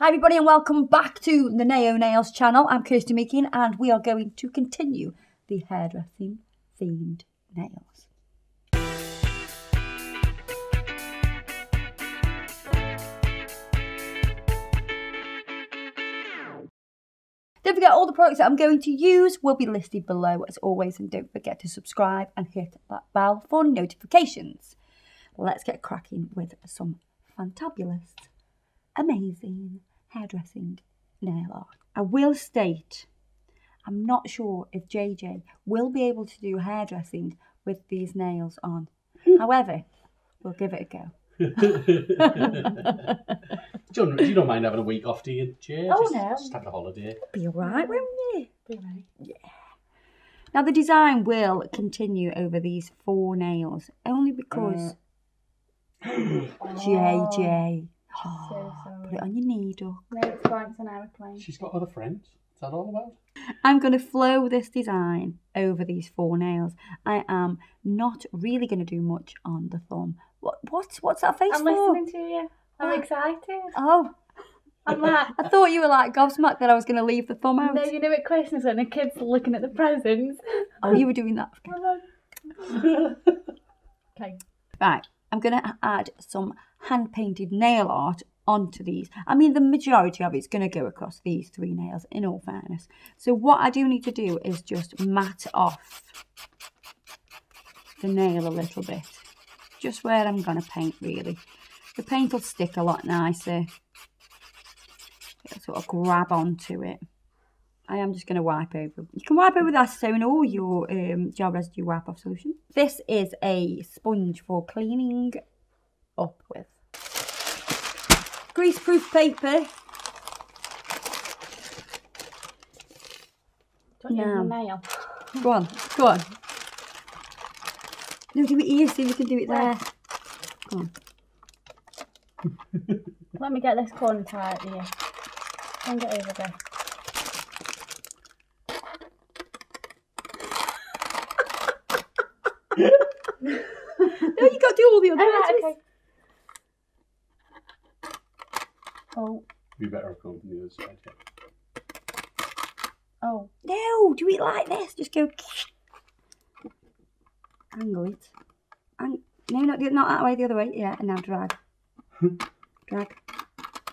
Hi everybody and welcome back to the Nao Nails channel. I'm Kirsty Meakin and we are going to continue the hairdressing themed nails. Don't forget, all the products that I'm going to use will be listed below as always, and don't forget to subscribe and hit that bell for notifications. Let's get cracking with some fantabulous, amazing hairdressing nail art. I will state, I'm not sure if JJ will be able to do hairdressing with these nails on. However, we'll give it a go. You don't mind having a week off, do you, Jay? Oh, just, no. Just having a holiday. Be alright, won't you? Be right. Yeah. Now the design will continue over these 4 nails, only because JJ. So Put it on your needle. No, it's fine. It's an aeroplane. She's got other friends. What's that all about? I'm going to flow this design over these 4 nails. I am not really going to do much on the thumb. What's that face I'm for? listening to you. I'm excited. Oh, I'm like, I thought you were like gobsmacked that I was going to leave the thumb out. no, you know at Christmas when the kids are looking at the presents. Oh, you were doing that. Okay. Right, I'm going to add some hand-painted nail art onto these. I mean, the majority of it's going to go across these 3 nails, in all fairness. So what I do need to do is just matte off the nail a little bit. Just where I'm going to paint, really. The paint will stick a lot nicer. It'll sort of grab onto it. I am just going to wipe over. You can wipe over with acetone or your gel residue wipe-off solution. This is a sponge for cleaning up with. Grease-proof paper. Don't use the nail. Go on, go on. No, do it here, see if you can do it there. Go on. Let me get this corner tight here. Bring it over there. No, you got to do all the other edges. Okay. Oh. Be better off going from the other side. Oh. No, do it like this. Just go. Angle it. No, not that way, the other way. Yeah, and now drag. Drag.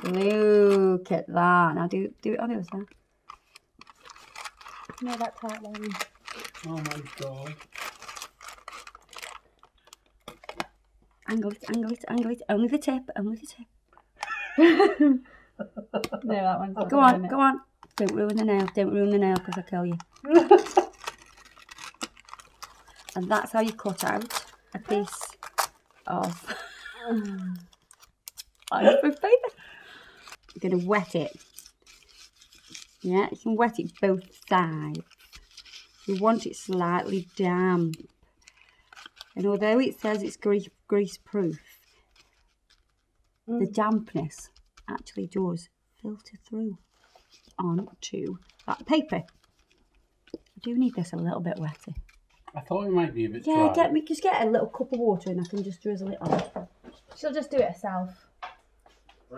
Look at that. Now do it on the other side. No, that tight one. Oh my god. Angle it, angle it, angle it. Only the tip, only the tip. No, that one's not Go on, go on. Don't ruin the nail. Don't ruin the nail because I'll kill you. And that's how you cut out a piece of iceproof paper. You're going to wet it. Yeah, you can wet it both sides. You want it slightly damp. And although it says it's grease proof, the dampness actually does filter through onto that paper. I do need this a little bit wetty. I thought it might be a bit Yeah, dry. just get a little cup of water and I can just drizzle it on. She'll just do it herself.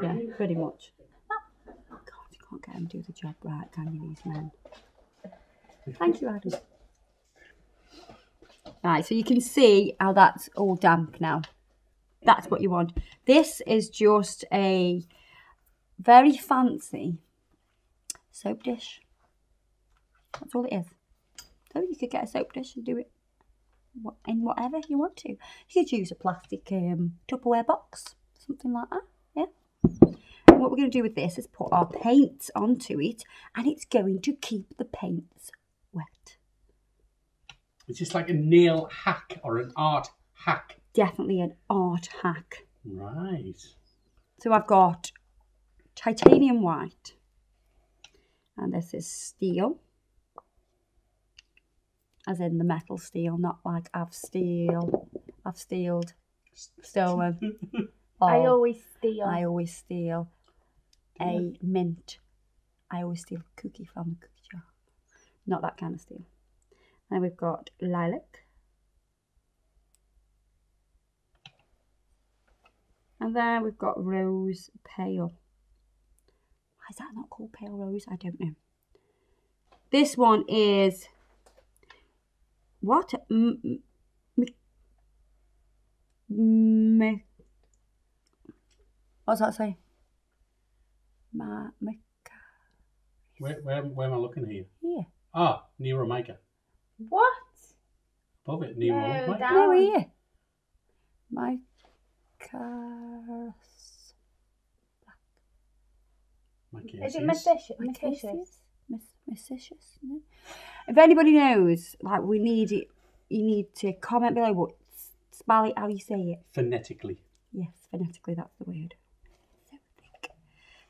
Yeah, pretty much. God, you can't get them to do the job right, can you, these men? Thank you, Adam. Right, so you can see how that's all damp now. That's what you want. This is just a very fancy soap dish. That's all it is. So you could get a soap dish and do it in whatever you want to. You could use a plastic Tupperware box, something like that. Yeah. And what we're going to do with this is put our paints onto it, and it's going to keep the paints wet. It's just like a nail hack or an art hack. Definitely an art hack. Right. So I've got titanium white, and this is steel, as in the metal steel, not like I've stolen. I always steal. I always steal a mint. I always steal a cookie from the cookie jar. Not that kind of steel. Then we've got lilac. And then we've got rose pale. Is that not called pale rose? I don't know. This one is what? What's that say? Where am I looking here? Here. Ah, Nero Maker. What? Above it, Nero No, Maker. down. No, here. Is it Mistitious? Mistitious? No. If anybody knows, like, we need it, you need to comment below. What spell it, how you say it. Phonetically. Yes, phonetically, that's the word. So thick.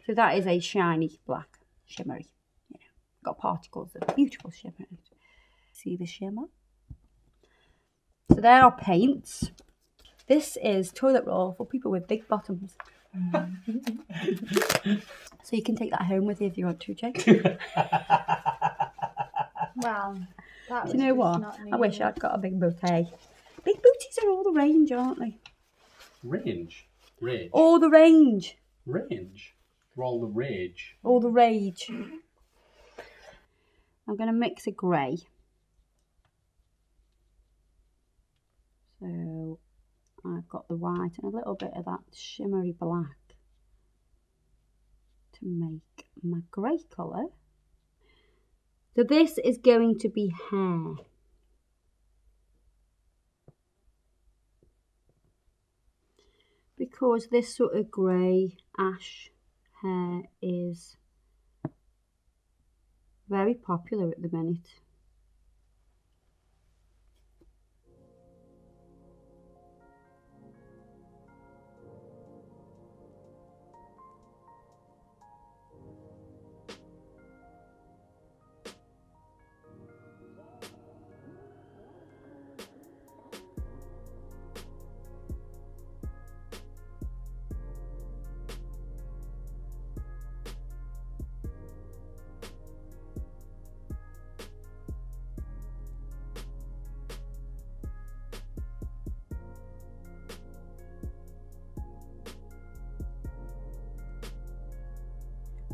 So that is a shiny black, shimmery. You know, got particles of beautiful shimmer in it. See the shimmer? So there are paints. This is toilet roll for people with big bottoms. So you can take that home with you if you want to, Jake. Well, that Do you know what? I wish I'd got a big booty. Big booties are all the range, aren't they? Range. Rage. All the range. Range. Roll the rage. All the rage. I'm going to mix a grey. So I've got the white and a little bit of that shimmery black to make my grey colour. So this is going to be hair. Because this sort of grey ash hair is very popular at the minute.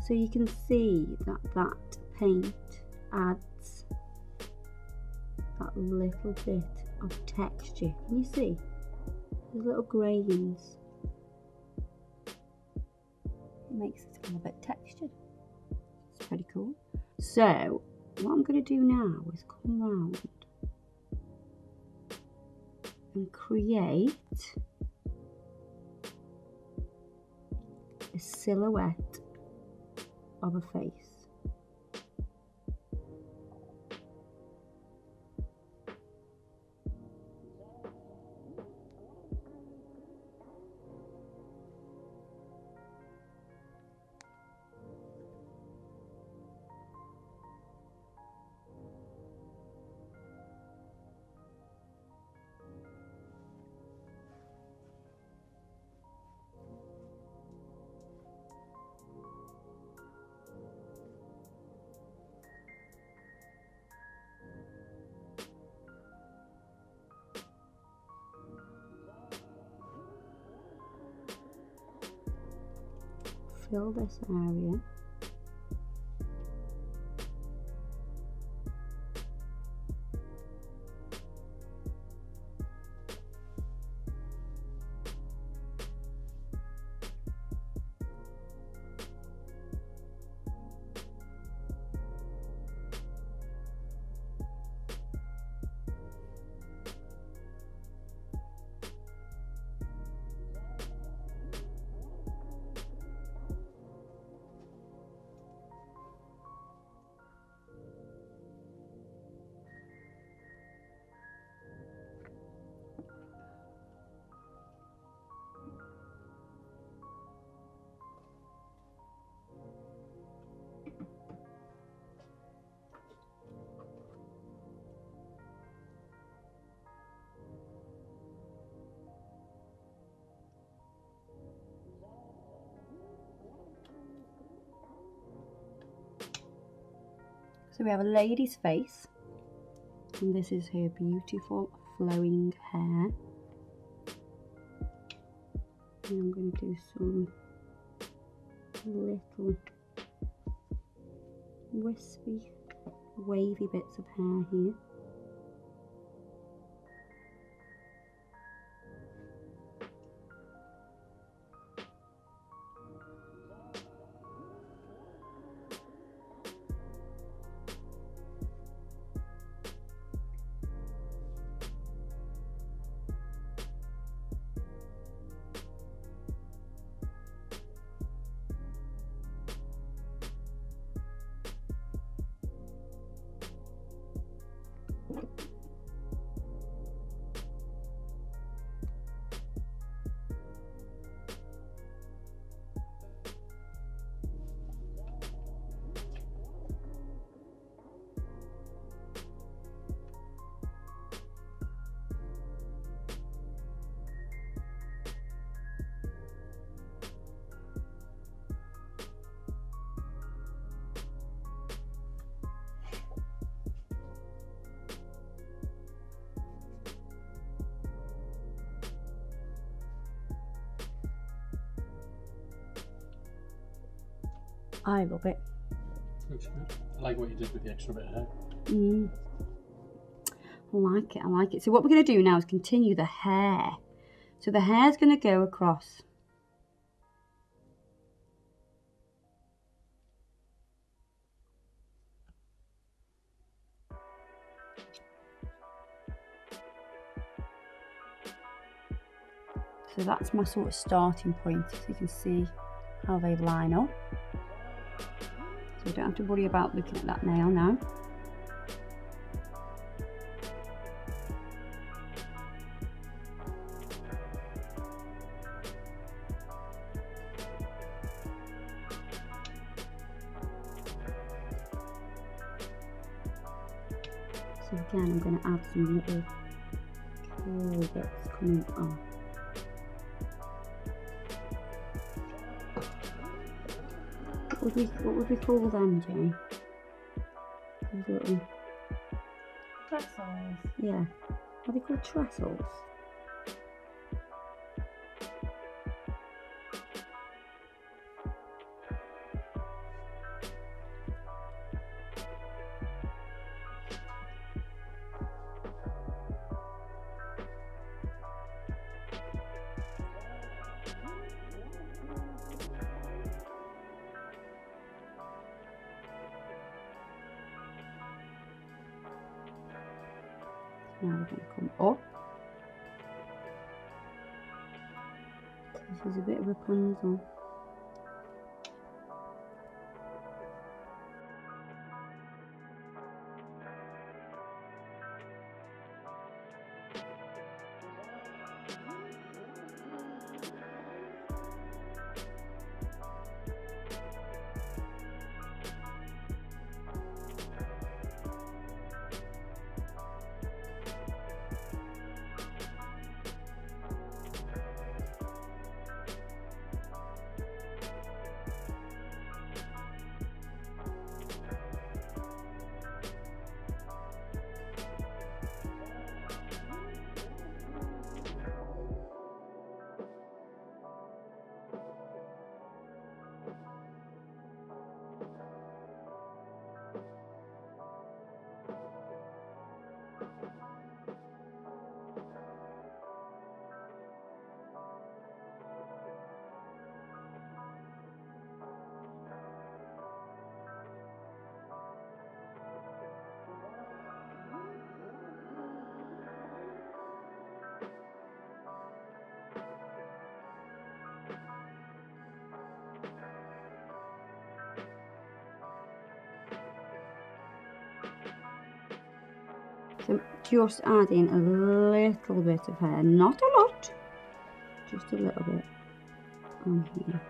So you can see that that paint adds that little bit of texture. Can you see? There's little grains. It makes it a little bit textured. It's pretty cool. So what I'm going to do now is come round and create a silhouette of a face. Fill this area. So we have a lady's face, and this is her beautiful flowing hair. And I'm going to do some little wispy, wavy bits of hair here. I love it. Looks good. I like what you did with the extra bit of hair. I like it, I like it. So what we're going to do now is continue the hair. So the hair's going to go across. So that's my sort of starting point, so you can see how they line up. So you don't have to worry about looking at that nail now. So again, I'm going to add some little curly bits coming off. What would we call them, Jane? Those little... Trestles. Yeah. Are they called trestles? Now we're going to come up. This is a bit of Rapunzel. So just adding a little bit of hair, not a lot, just a little bit on here.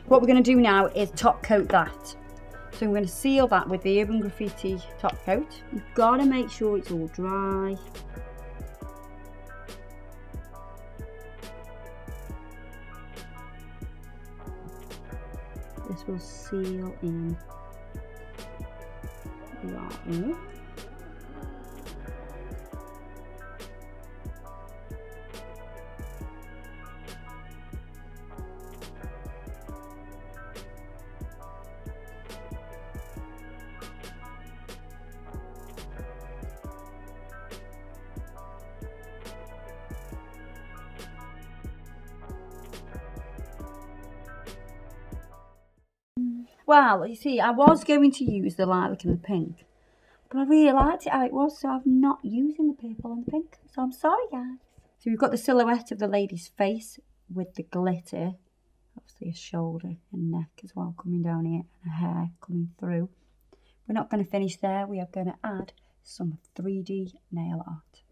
What we're going to do now is top coat that. So I'm going to seal that with the Urban Graffiti top coat. You've got to make sure it's all dry. This will seal in right there. Well, you see, I was going to use the lilac and the pink, but I really liked it how it was, so I'm not using the purple and the pink. So I'm sorry, guys. So we've got the silhouette of the lady's face with the glitter. Obviously a shoulder and neck as well coming down here, and a hair coming through. We're not going to finish there. We are going to add some 3D nail art.